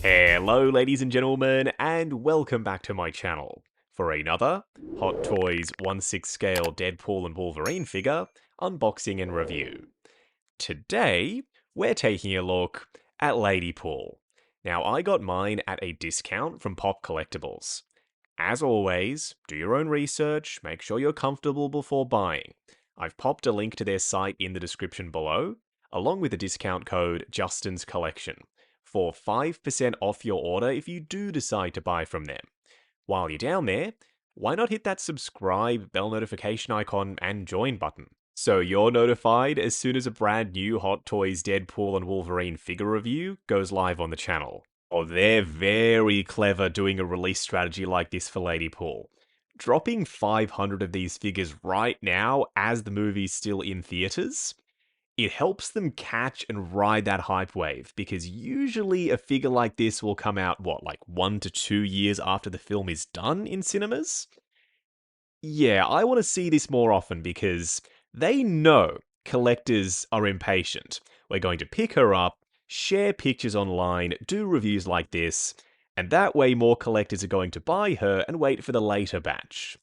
Hello ladies and gentlemen, and welcome back to my channel for another Hot Toys 1/6 scale Deadpool and Wolverine figure unboxing and review. Today, we're taking a look at Ladypool. Now, I got mine at a discount from Pop Collectibles. As always, do your own research, make sure you're comfortable before buying. I've popped a link to their site in the description below, along with the discount code Justin's Collection, for 5% off your order if you do decide to buy from them. While you're down there, why not hit that subscribe, bell notification icon, and join button? So you're notified as soon as a brand new Hot Toys Deadpool and Wolverine figure review goes live on the channel. Oh, they're very clever doing a release strategy like this for Ladypool. Dropping 500 of these figures right now as the movie's still in theaters, it helps them catch and ride that hype wave, because usually a figure like this will come out, like 1 to 2 years after the film is done in cinemas? Yeah, I want to see this more often because they know collectors are impatient. We're going to pick her up, share pictures online, do reviews like this, and that way more collectors are going to buy her and wait for the later batch.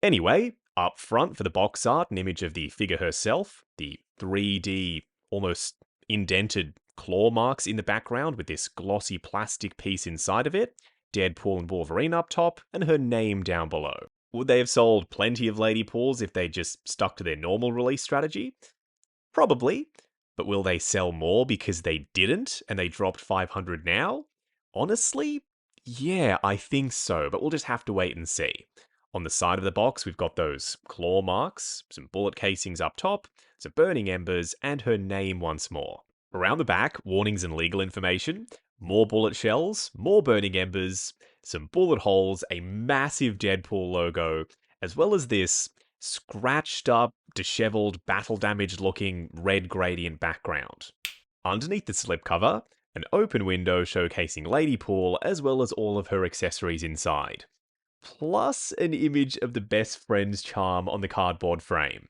Anyway, up front for the box art, an image of the figure herself, the 3D, almost indented claw marks in the background with this glossy plastic piece inside of it, Deadpool and Wolverine up top, and her name down below. Would they have sold plenty of Ladypools if they just stuck to their normal release strategy? Probably, but will they sell more because they didn't and they dropped 500 now? Honestly, yeah, I think so, but we'll just have to wait and see. On the side of the box, we've got those claw marks, some bullet casings up top, some burning embers, and her name once more. Around the back, warnings and legal information, more bullet shells, more burning embers, some bullet holes, a massive Deadpool logo, as well as this scratched up, disheveled, battle damaged looking red gradient background. Underneath the slipcover, an open window showcasing Ladypool as well as all of her accessories inside. Plus an image of the best friend's charm on the cardboard frame.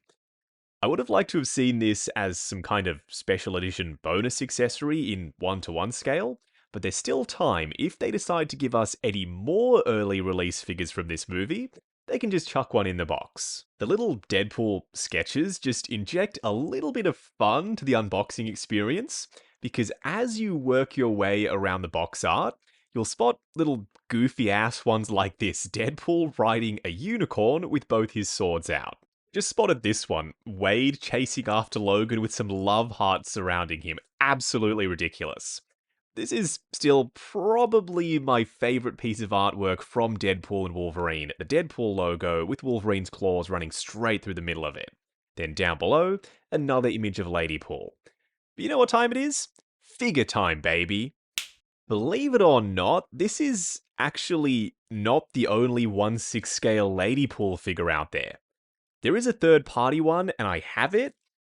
I would have liked to have seen this as some kind of special edition bonus accessory in 1:1 scale, but there's still time. If they decide to give us any more early release figures from this movie, they can just chuck one in the box. The little Deadpool sketches just inject a little bit of fun to the unboxing experience, because as you work your way around the box art, you'll spot little goofy ass ones like this, Deadpool riding a unicorn with both his swords out. Just spotted this one, Wade chasing after Logan with some love hearts surrounding him. Absolutely ridiculous. This is still probably my favorite piece of artwork from Deadpool and Wolverine, the Deadpool logo with Wolverine's claws running straight through the middle of it. Then down below, another image of Ladypool. But you know what time it is? Figure time, baby. Believe it or not, this is actually not the only 1/6 scale Ladypool figure out there. There is a third-party one, and I have it,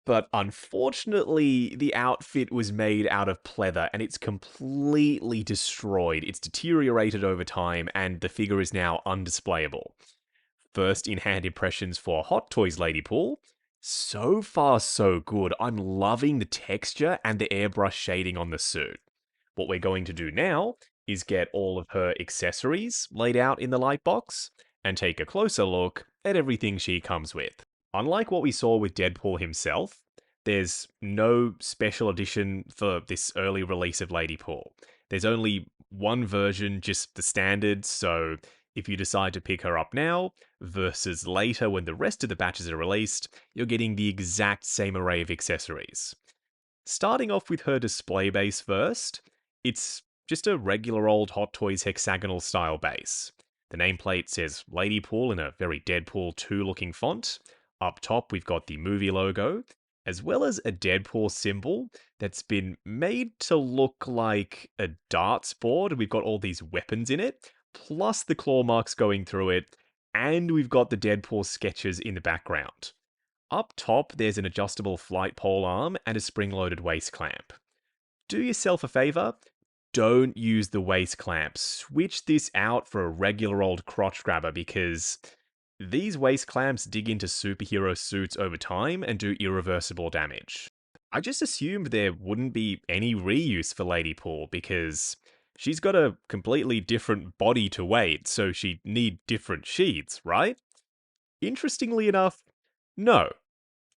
but unfortunately, the outfit was made out of pleather, and it's completely destroyed. It's deteriorated over time, and the figure is now undisplayable. First in-hand impressions for Hot Toys Ladypool. So far, so good. I'm loving the texture and the airbrush shading on the suit. What we're going to do now is get all of her accessories laid out in the light box and take a closer look at everything she comes with. Unlike what we saw with Deadpool himself, there's no special edition for this early release of Ladypool. There's only one version, just the standard, so if you decide to pick her up now versus later when the rest of the batches are released, you're getting the exact same array of accessories. Starting off with her display base first, it's just a regular old Hot Toys hexagonal style base. The nameplate says Ladypool in a very Deadpool 2 looking font. Up top, we've got the movie logo, as well as a Deadpool symbol that's been made to look like a darts board. We've got all these weapons in it, plus the claw marks going through it, and we've got the Deadpool sketches in the background. Up top, there's an adjustable flight pole arm and a spring-loaded waist clamp. Do yourself a favor, don't use the waist clamp. Switch this out for a regular old crotch grabber, because these waist clamps dig into superhero suits over time and do irreversible damage. I just assumed there wouldn't be any reuse for Ladypool, because She's got a completely different body to Wade, so she'd need different sheaths, right? Interestingly enough, no.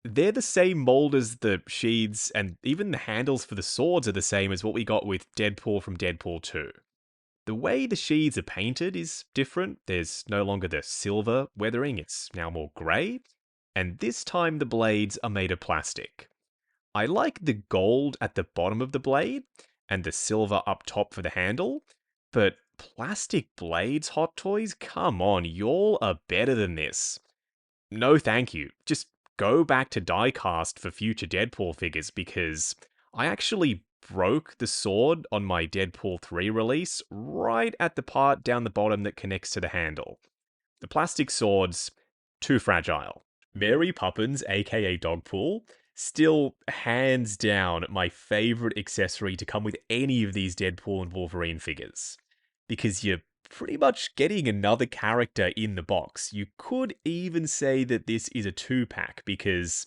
They're the same mold as the sheaths, and even the handles for the swords are the same as what we got with Deadpool from Deadpool 2. The way the sheaths are painted is different. There's no longer the silver weathering, it's now more grey. And this time the blades are made of plastic. I like the gold at the bottom of the blade and the silver up top for the handle, but plastic blades, Hot Toys? Come on, y'all are better than this. No thank you. Just go back to diecast for future Deadpool figures because I actually broke the sword on my Deadpool 3 release right at the part down the bottom that connects to the handle. The plastic sword's too fragile. Mary Poppins, aka Dogpool, still hands down my favorite accessory to come with any of these Deadpool and Wolverine figures. Because you're pretty much getting another character in the box. You could even say that this is a 2-pack because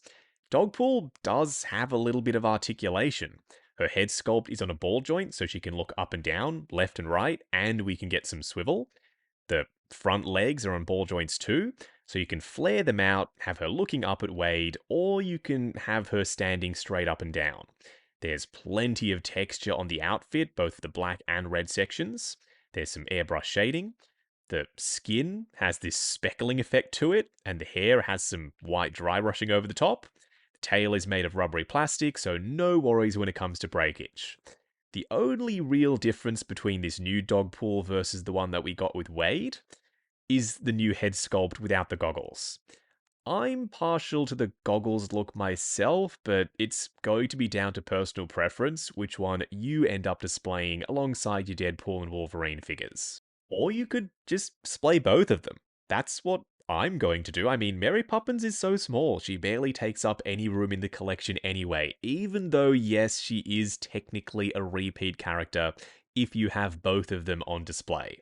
Dogpool does have a little bit of articulation. Her head sculpt is on a ball joint so she can look up and down, left and right, and we can get some swivel. The front legs are on ball joints too, so you can flare them out, have her looking up at Wade, or you can have her standing straight up and down. There's plenty of texture on the outfit, both the black and red sections. There's some airbrush shading. The skin has this speckling effect to it, and the hair has some white dry brushing over the top. The tail is made of rubbery plastic, so no worries when it comes to breakage. The only real difference between this new Dogpool versus the one that we got with Wade is the new head sculpt without the goggles. I'm partial to the goggles look myself, but it's going to be down to personal preference which one you end up displaying alongside your Deadpool and Wolverine figures. Or you could just display both of them. That's what I'm going to do. I mean, Mary Poppins is so small, she barely takes up any room in the collection anyway, even though, yes, she is technically a repeat character if you have both of them on display.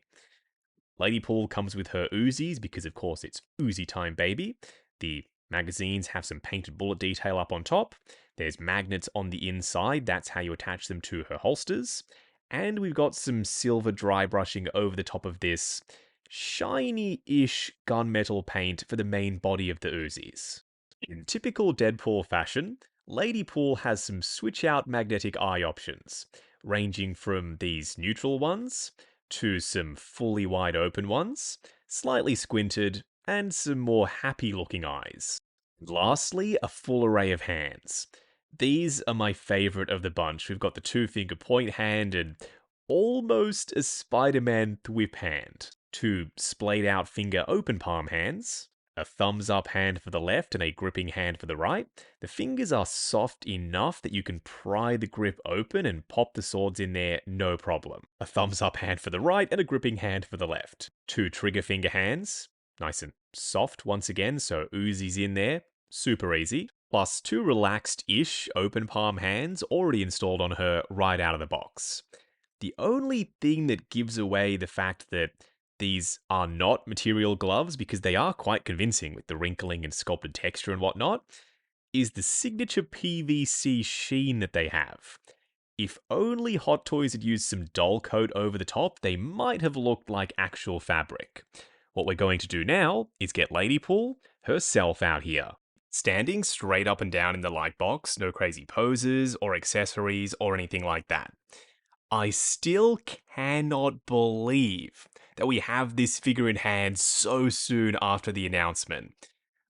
Ladypool comes with her Uzis because, of course, it's Uzi time, baby. The magazines have some painted bullet detail up on top. There's magnets on the inside. That's how you attach them to her holsters. And we've got some silver dry brushing over the top of this shiny-ish gunmetal paint for the main body of the Uzis. In typical Deadpool fashion, Ladypool has some switch-out magnetic eye options, ranging from these neutral ones to some fully wide open ones, slightly squinted, and some more happy looking eyes. Lastly, a full array of hands. These are my favourite of the bunch. We've got the 2-finger point hand and almost a Spider-Man thwip hand, 2 splayed out finger open palm hands, a thumbs up hand for the left and a gripping hand for the right. The fingers are soft enough that you can pry the grip open and pop the swords in there no problem. A thumbs up hand for the right and a gripping hand for the left. 2 trigger finger hands, nice and soft once again, so Uzi's in there, super easy. Plus 2 relaxed-ish open palm hands already installed on her right out of the box. The only thing that gives away the fact that these are not material gloves, because they are quite convincing with the wrinkling and sculpted texture and whatnot, is the signature PVC sheen that they have. If only Hot Toys had used some dull coat over the top, they might have looked like actual fabric. What we're going to do now is get Ladypool herself out here. Standing straight up and down in the light box, no crazy poses or accessories or anything like that. I still cannot believe that we have this figure in hand so soon after the announcement.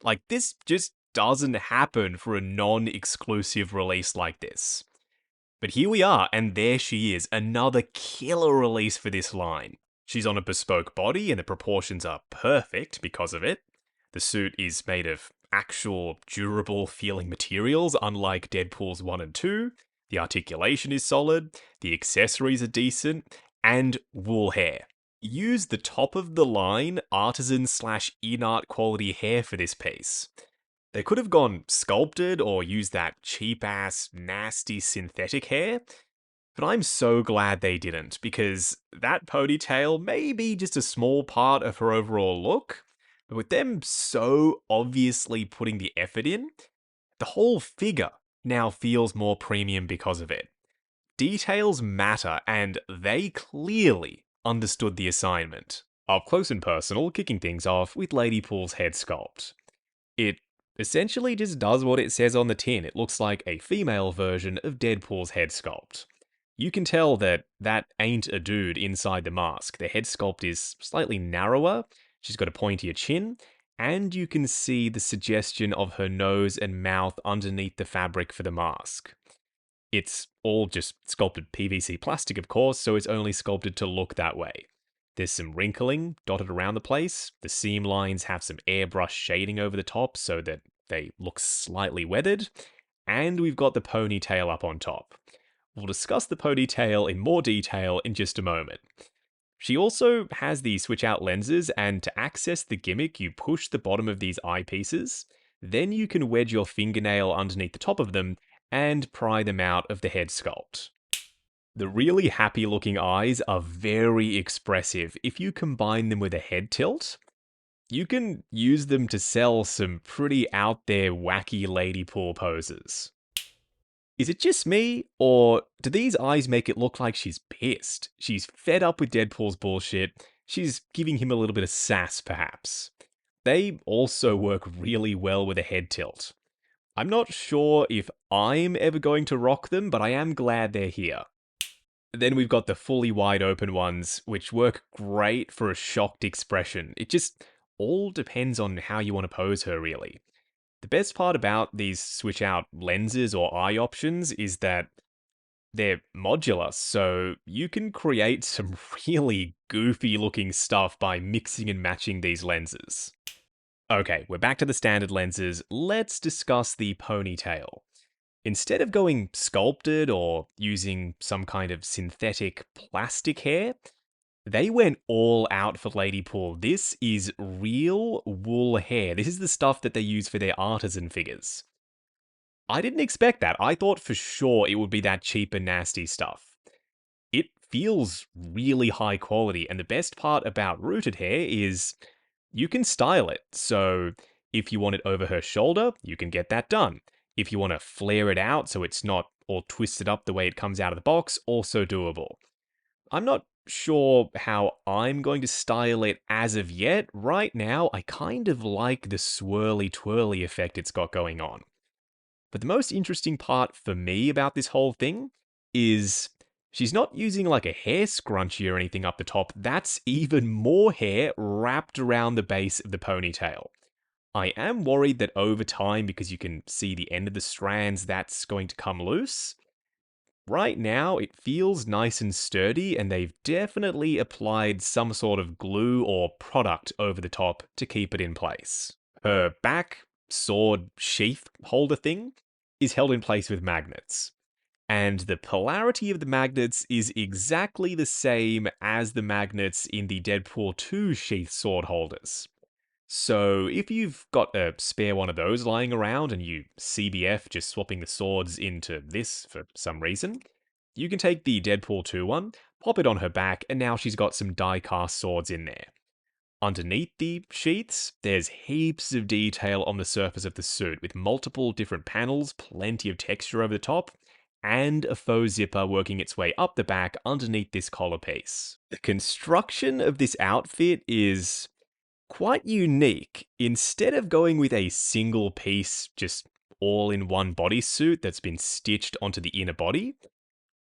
Like, this just doesn't happen for a non-exclusive release like this. But here we are, and there she is, another killer release for this line. She's on a bespoke body, and the proportions are perfect because of it. The suit is made of actual durable feeling materials, unlike Deadpool's 1 and 2. The articulation is solid, the accessories are decent, and wool hair. Use the top of the line artisan/in-art quality hair for this piece. They could have gone sculpted or used that cheap-ass, nasty synthetic hair, but I'm so glad they didn't, because that ponytail may be just a small part of her overall look, but with them so obviously putting the effort in, the whole figure now feels more premium because of it. Details matter, and they clearly understood the assignment. Up close and personal, kicking things off with Ladypool's head sculpt. It essentially just does what it says on the tin. It looks like a female version of Deadpool's head sculpt. You can tell that that ain't a dude inside the mask. The head sculpt is slightly narrower, she's got a pointier chin, and you can see the suggestion of her nose and mouth underneath the fabric for the mask. It's all just sculpted PVC plastic, of course, so it's only sculpted to look that way. There's some wrinkling dotted around the place. The seam lines have some airbrush shading over the top so that they look slightly weathered. And we've got the ponytail up on top. We'll discuss the ponytail in more detail in just a moment. She also has the switch out lenses, and to access the gimmick, you push the bottom of these eyepieces. Then you can wedge your fingernail underneath the top of them and pry them out of the head sculpt. The really happy looking eyes are very expressive. If you combine them with a head tilt, you can use them to sell some pretty out there wacky Ladypool poses. Is it just me, or do these eyes make it look like she's pissed? She's fed up with Deadpool's bullshit. She's giving him a little bit of sass, perhaps. They also work really well with a head tilt. I'm not sure if I'm ever going to rock them, but I am glad they're here. Then we've got the fully wide open ones, which work great for a shocked expression. It just all depends on how you want to pose her, really. The best part about these switch out lenses or eye options is that they're modular, so you can create some really goofy looking stuff by mixing and matching these lenses. Okay, we're back to the standard lenses. Let's discuss the ponytail. Instead of going sculpted or using some kind of synthetic plastic hair, they went all out for Ladypool. This is real wool hair. This is the stuff that they use for their artisan figures. I didn't expect that. I thought for sure it would be that cheap and nasty stuff. It feels really high quality, and the best part about rooted hair is you can style it. So if you want it over her shoulder, you can get that done. If you want to flare it out so it's not all twisted up the way it comes out of the box, also doable. I'm not sure how I'm going to style it as of yet. Right now, I kind of like the swirly twirly effect it's got going on. But the most interesting part for me about this whole thing is she's not using like a hair scrunchie or anything up the top. That's even more hair wrapped around the base of the ponytail. I am worried that over time, because you can see the end of the strands, that's going to come loose. Right now, it feels nice and sturdy, and they've definitely applied some sort of glue or product over the top to keep it in place. Her back sword sheath holder thing is held in place with magnets. And the polarity of the magnets is exactly the same as the magnets in the Deadpool 2 sheath sword holders. So if you've got a spare one of those lying around and you CBF just swapping the swords into this for some reason, you can take the Deadpool 2 one, pop it on her back, and now she's got some die-cast swords in there. Underneath the sheaths, there's heaps of detail on the surface of the suit, with multiple different panels, plenty of texture over the top, and a faux zipper working its way up the back underneath this collar piece. The construction of this outfit is quite unique. Instead of going with a single piece, just all in one bodysuit that's been stitched onto the inner body,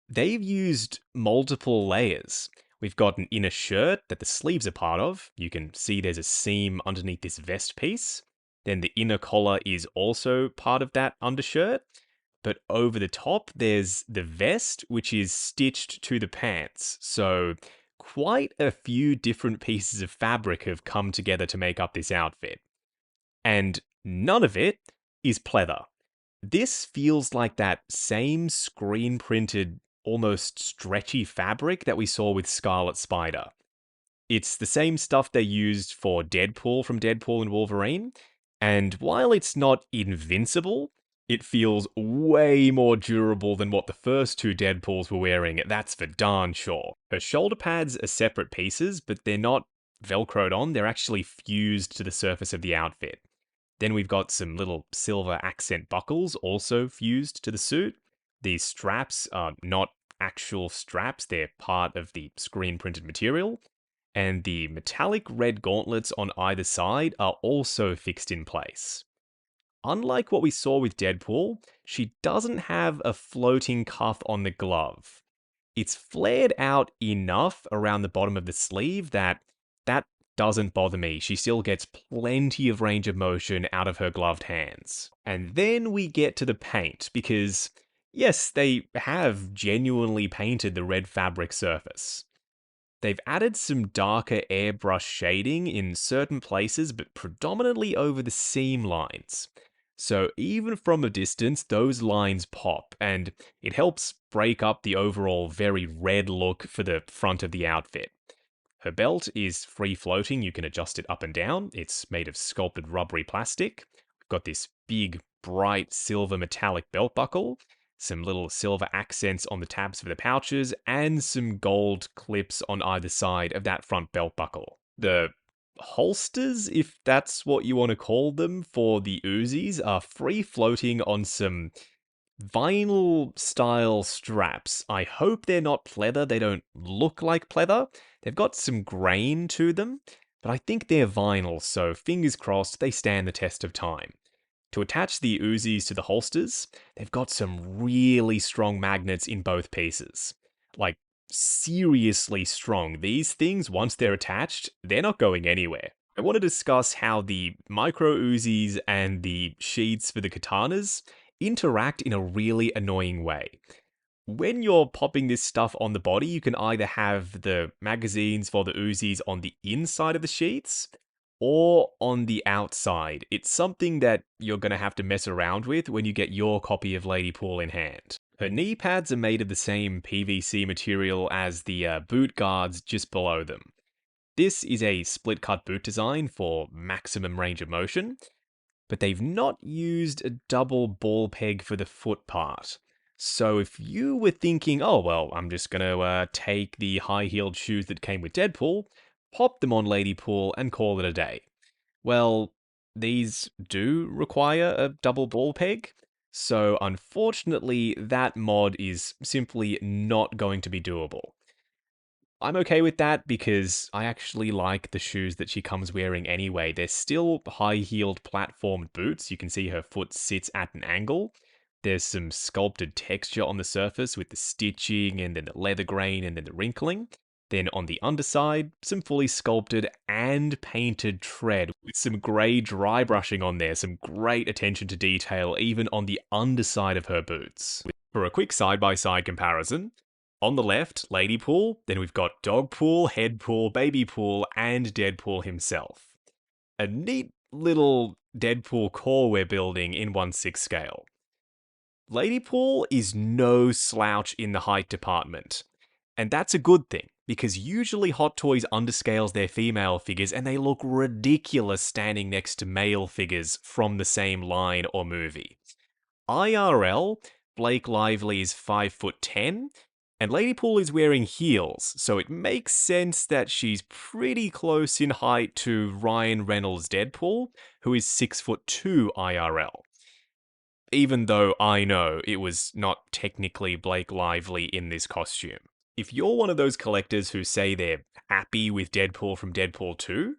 they've used multiple layers. We've got an inner shirt that the sleeves are part of. You can see there's a seam underneath this vest piece. Then the inner collar is also part of that undershirt. But over the top, there's the vest, which is stitched to the pants. So quite a few different pieces of fabric have come together to make up this outfit. And none of it is pleather. This feels like that same screen-printed, almost stretchy fabric that we saw with Scarlet Spider. It's the same stuff they used for Deadpool from Deadpool and Wolverine, and while it's not invincible, it feels way more durable than what the first two Deadpools were wearing, that's for darn sure. Her shoulder pads are separate pieces, but they're not velcroed on, they're actually fused to the surface of the outfit. Then we've got some little silver accent buckles also fused to the suit. These straps are not actual straps, they're part of the screen printed material. And the metallic red gauntlets on either side are also fixed in place. Unlike what we saw with Deadpool, she doesn't have a floating cuff on the glove. It's flared out enough around the bottom of the sleeve that doesn't bother me. She still gets plenty of range of motion out of her gloved hands. And then we get to the paint, because yes, they have genuinely painted the red fabric surface. They've added some darker airbrush shading in certain places, but predominantly over the seam lines. So even from a distance, those lines pop, and it helps break up the overall very red look for the front of the outfit. Her belt is free floating, you can adjust it up and down. It's made of sculpted rubbery plastic. We've got this big, bright silver metallic belt buckle, some little silver accents on the tabs for the pouches, and some gold clips on either side of that front belt buckle. The holsters, if that's what you want to call them, for the Uzis are free floating on some vinyl style straps. I hope they're not pleather. They don't look like pleather. They've got some grain to them, but I think they're vinyl, so fingers crossed they stand the test of time. To attach the Uzis to the holsters, they've got some really strong magnets in both pieces. Like, seriously strong. These things, once they're attached, they're not going anywhere. I want to discuss how the micro Uzis and the sheaths for the katanas interact in a really annoying way. When you're popping this stuff on the body, you can either have the magazines for the Uzis on the inside of the sheaths, or on the outside. It's something that you're going to have to mess around with when you get your copy of Ladypool in hand. Her knee pads are made of the same PVC material as the boot guards just below them. This is a split cut boot design for maximum range of motion, but they've not used a double ball peg for the foot part. So if you were thinking, oh well, I'm just going to take the high-heeled shoes that came with Deadpool, pop them on Ladypool and call it a day. Well, these do require a double ball peg, so unfortunately that mod is simply not going to be doable. I'm okay with that because I actually like the shoes that she comes wearing anyway. They're still high-heeled platformed boots. You can see her foot sits at an angle. There's some sculpted texture on the surface with the stitching and then the leather grain and then the wrinkling. Then on the underside, some fully sculpted and painted tread with some grey dry brushing on there, some great attention to detail even on the underside of her boots. For a quick side-by-side comparison, on the left, Ladypool, then we've got Dogpool, Headpool, Babypool, and Deadpool himself. A neat little Deadpool core we're building in 1/6 scale. Ladypool is no slouch in the height department. And that's a good thing, because usually Hot Toys underscales their female figures and they look ridiculous standing next to male figures from the same line or movie. IRL, Blake Lively is 5'10", and Ladypool is wearing heels, so it makes sense that she's pretty close in height to Ryan Reynolds' Deadpool, who is 6'2" IRL. Even though I know it was not technically Blake Lively in this costume. If you're one of those collectors who say they're happy with Deadpool from Deadpool 2,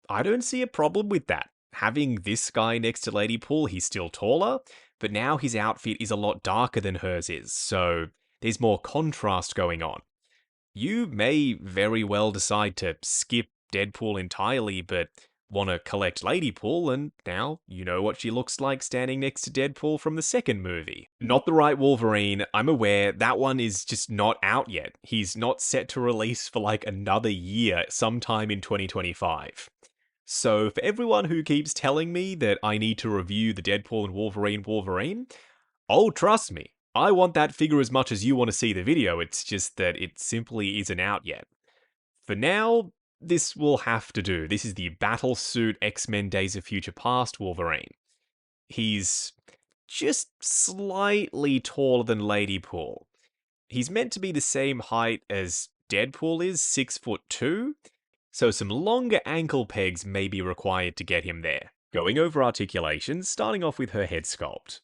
I don't see a problem with that. Having this guy next to Ladypool, he's still taller, but now his outfit is a lot darker than hers is, so there's more contrast going on. You may very well decide to skip Deadpool entirely, but want to collect Ladypool, and now you know what she looks like standing next to Deadpool from the second movie. Not the right Wolverine, I'm aware, that one is just not out yet. He's not set to release for like another year, sometime in 2025. So for everyone who keeps telling me that I need to review the Deadpool and Wolverine, oh, trust me, I want that figure as much as you want to see the video, it's just that it simply isn't out yet. For now, this will have to do. This is the Battlesuit X-Men Days of Future Past Wolverine. He's just slightly taller than Ladypool. He's meant to be the same height as Deadpool is, 6'2", so some longer ankle pegs may be required to get him there. Going over articulations, starting off with her head sculpt.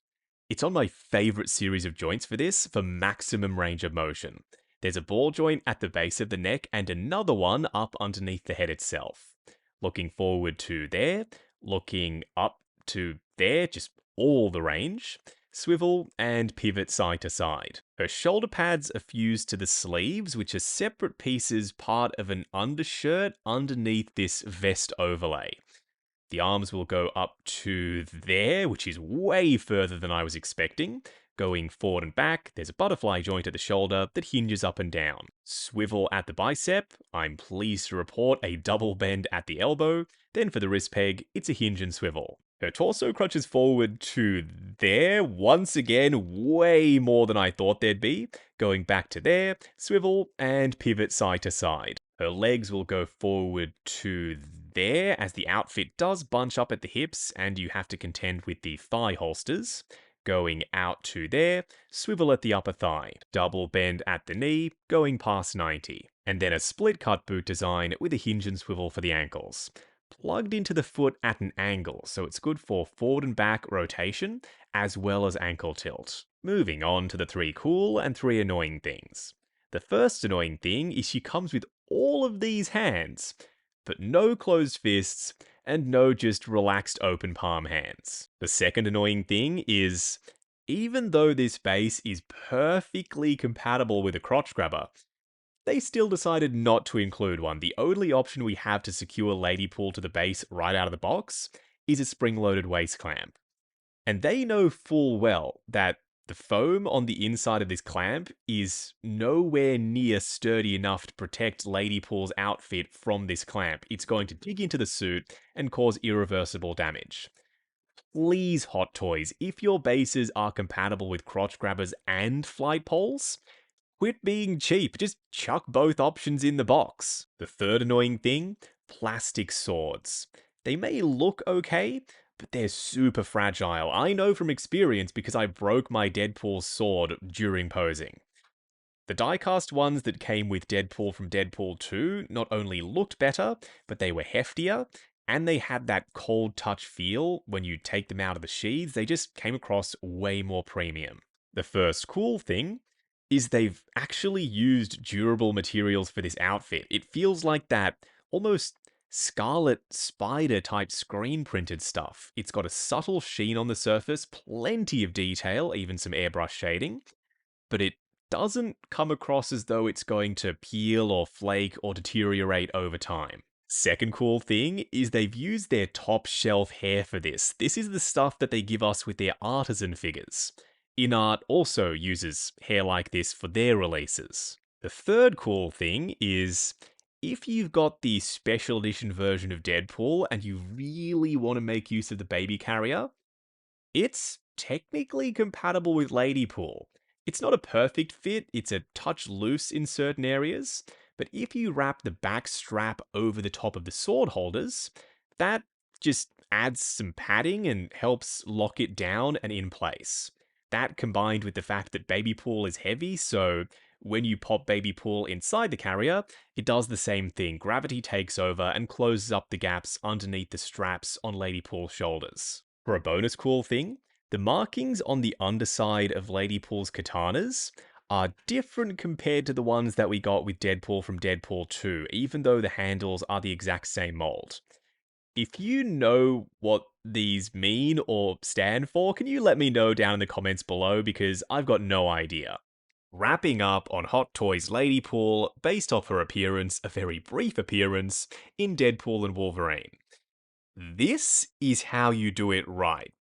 It's on my favourite series of joints for this for maximum range of motion. There's a ball joint at the base of the neck and another one up underneath the head itself. Looking forward to there, looking up to there, just all the range. Swivel and pivot side to side. Her shoulder pads are fused to the sleeves, which are separate pieces part of an undershirt underneath this vest overlay. The arms will go up to there, which is way further than I was expecting. Going forward and back, there's a butterfly joint at the shoulder that hinges up and down. Swivel at the bicep, I'm pleased to report a double bend at the elbow. Then for the wrist peg, it's a hinge and swivel. Her torso crunches forward to there, once again, way more than I thought there'd be. Going back to there, swivel, and pivot side to side. Her legs will go forward to there, as the outfit does bunch up at the hips, and you have to contend with the thigh holsters. Going out to there, swivel at the upper thigh, double bend at the knee, going past 90. And then a split cut boot design with a hinge and swivel for the ankles. Plugged into the foot at an angle, so it's good for forward and back rotation, as well as ankle tilt. Moving on to the 3 cool and 3 annoying things. The first annoying thing is she comes with all of these hands, but no closed fists, and no just relaxed open palm hands. The second annoying thing is, even though this base is perfectly compatible with a crotch grabber, they still decided not to include one. The only option we have to secure Ladypool to the base right out of the box is a spring-loaded waist clamp. And they know full well that the foam on the inside of this clamp is nowhere near sturdy enough to protect Ladypool's outfit from this clamp. It's going to dig into the suit and cause irreversible damage. Please, Hot Toys, if your bases are compatible with crotch grabbers and flight poles, quit being cheap, just chuck both options in the box. The third annoying thing, plastic swords. They may look okay, but they're super fragile. I know from experience because I broke my Deadpool sword during posing. The die-cast ones that came with Deadpool from Deadpool 2 not only looked better, but they were heftier, and they had that cold touch feel when you take them out of the sheaths. They just came across way more premium. The first cool thing is they've actually used durable materials for this outfit. It feels like that almost Scarlet Spider type screen printed stuff. It's got a subtle sheen on the surface, plenty of detail, even some airbrush shading, but it doesn't come across as though it's going to peel or flake or deteriorate over time. Second cool thing is they've used their top shelf hair for this. This is the stuff that they give us with their artisan figures. InArt also uses hair like this for their releases. The third cool thing is, if you've got the special edition version of Deadpool and you really want to make use of the baby carrier, it's technically compatible with Ladypool. It's not a perfect fit, it's a touch loose in certain areas, but if you wrap the back strap over the top of the sword holders, that just adds some padding and helps lock it down and in place. That combined with the fact that Babypool is heavy, so when you pop Babypool inside the carrier, it does the same thing. Gravity takes over and closes up the gaps underneath the straps on Ladypool's shoulders. For a bonus cool thing, the markings on the underside of Ladypool's katanas are different compared to the ones that we got with Deadpool from Deadpool 2, even though the handles are the exact same mold. If you know what these mean or stand for, can you let me know down in the comments below, because I've got no idea. Wrapping up on Hot Toys Ladypool, based off her appearance, a very brief appearance, in Deadpool and Wolverine. This is how you do it right.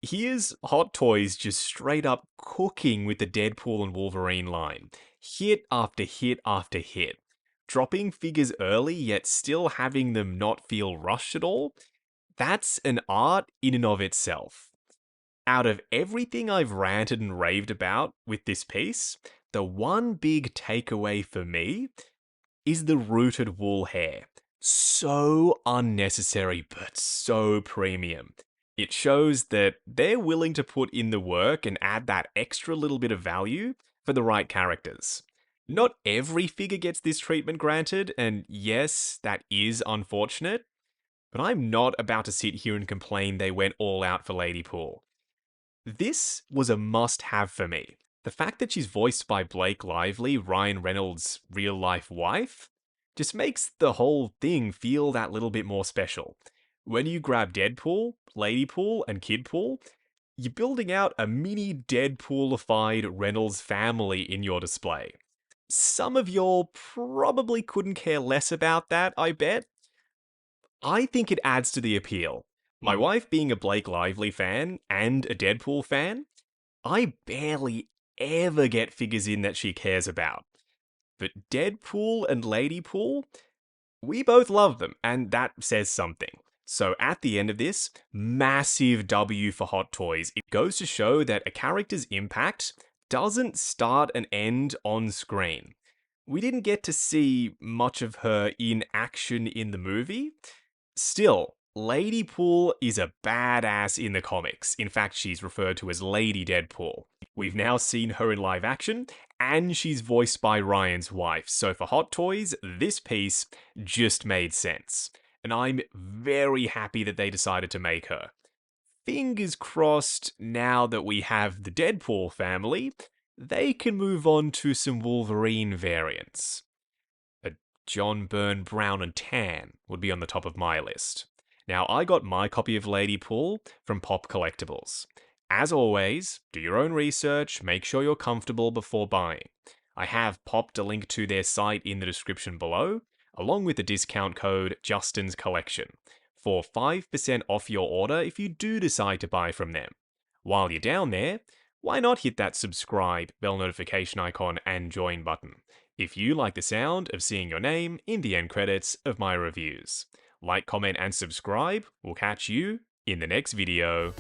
Here's Hot Toys just straight up cooking with the Deadpool and Wolverine line. Hit after hit after hit. Dropping figures early, yet still having them not feel rushed at all. That's an art in and of itself. Out of everything I've ranted and raved about with this piece, the one big takeaway for me is the rooted wool hair. So unnecessary, but so premium. It shows that they're willing to put in the work and add that extra little bit of value for the right characters. Not every figure gets this treatment granted, and yes, that is unfortunate, but I'm not about to sit here and complain they went all out for Ladypool. This was a must-have for me. The fact that she's voiced by Blake Lively, Ryan Reynolds' real-life wife, just makes the whole thing feel that little bit more special. When you grab Deadpool, Ladypool, and Kidpool, you're building out a mini Deadpoolified Reynolds family in your display. Some of y'all probably couldn't care less about that, I bet. I think it adds to the appeal. My wife being a Blake Lively fan and a Deadpool fan, I barely ever get figures in that she cares about. But Deadpool and Ladypool, we both love them, and that says something. So at the end of this, massive W for Hot Toys. It goes to show that a character's impact doesn't start and end on screen. We didn't get to see much of her in action in the movie. Still, Ladypool is a badass in the comics. In fact, she's referred to as Lady Deadpool. We've now seen her in live action, and she's voiced by Ryan's wife. So for Hot Toys, this piece just made sense. And I'm very happy that they decided to make her. Fingers crossed, now that we have the Deadpool family, they can move on to some Wolverine variants. John Byrne Brown and Tan would be on the top of my list. Now, I got my copy of Ladypool from Pop Collectibles. As always, do your own research, make sure you're comfortable before buying. I have popped a link to their site in the description below, along with the discount code Justin's Collection, for 5% off your order if you do decide to buy from them. While you're down there, why not hit that subscribe, bell notification icon, and join button if you like the sound of seeing your name in the end credits of my reviews. Like, comment, and subscribe. We'll catch you in the next video.